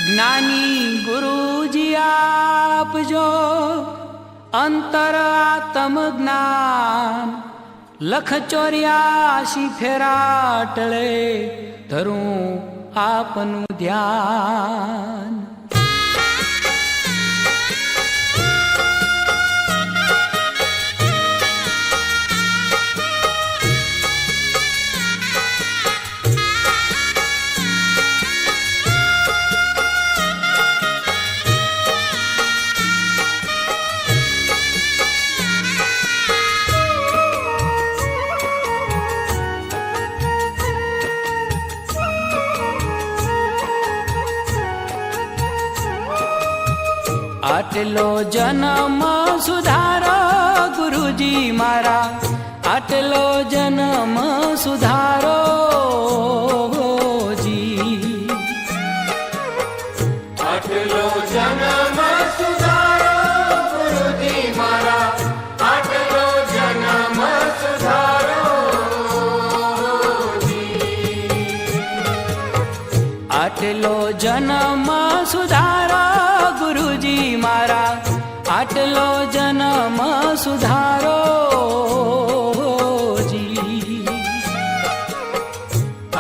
જ્ઞાની ગુરુજી આપજો અંતર આત્મ જ્ઞાન, લખ 84 ફેરા ટળે ધરું આપનું ધ્યાન. આટલો જન્મ સુધારો ગુરુજી મારા, આટલો જન્મ સુધારો જી. આટલો જન્મ સુધારો ગુરુજી મારા, આટલો જન્મ સુધારો જી. આટલો જન્મ સુધારો ગુરુજી મારા, આટલો જન્મ સુધારો જી.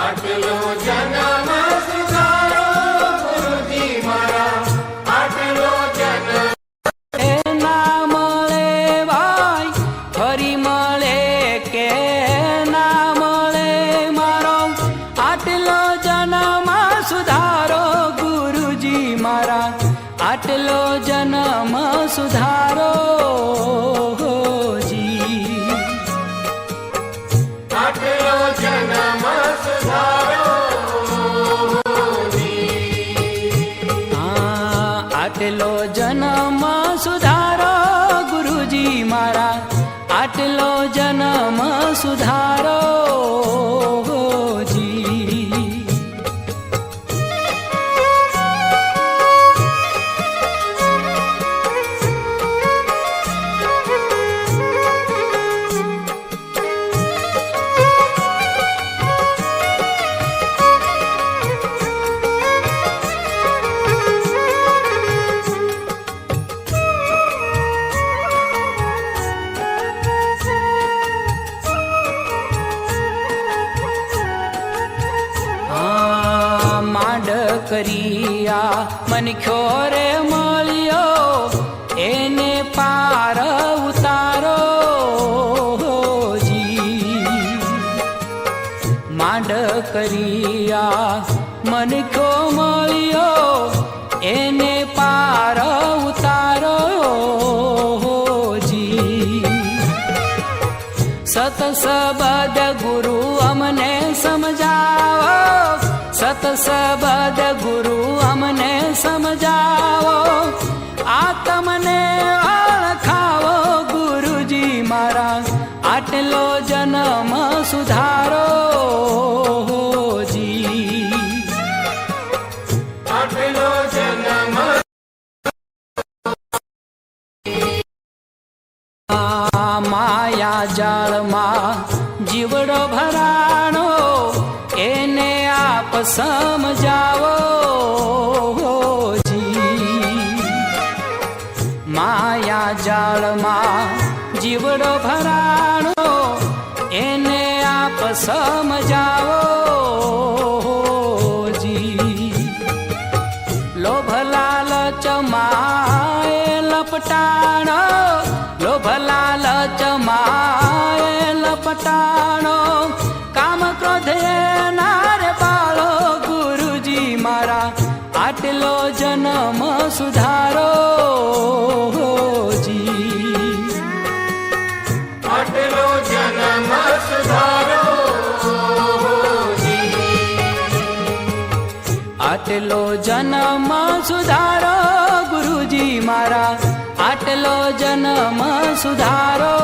આટલો જન્મ સુધારો ગુરુજી મારા, આટલો જન્મ. એ ના મળે ભાઈ ફરી મળે કે ના મળે મારો, આટલો જન્મ સુધારો ગુરુજી મારા, આટલો જન્મ સુધારો જી. આટલો જન્મ સુધારો જી. આટલો જન્મ સુધારો ગુરુજી મારા, આટલો જન્મ સુધારો જી. કરિયા મનખ્યો રે મળ્યો, એને પાર ઉતારો જી. માંડ કરિયા મનખ્યો મળ્યો, એને પાર ઉતારો જી. સત સબદ ગુરુ અમને સમજાવો, સત સબદ ગુરુ અમને સમજાવો, આ તમને ઓળખાવો ગુરુજી મારા, આટલો જન્મ સુધારો જી. આટલો જન્મ. માયા જાળમાં જીવડો ભરાણો, એને આપ સમજાવો જી. માયા જાળમાં જીવડો ભરાણો, એને આપ સમજાવો જી. લોભ લાલચ માએ લપટાણો, લોભ લાલચ માએ લપટાણો, કામ ક્રોધ નારે બાળો ગુરુજી મારા, આટલો જન્મ સુધારો જી. આટલો જન્મ સુધારો જી. આટલો જન્મ સુધારો ગુરુજી મારા, આટલો જન્મ સુધારો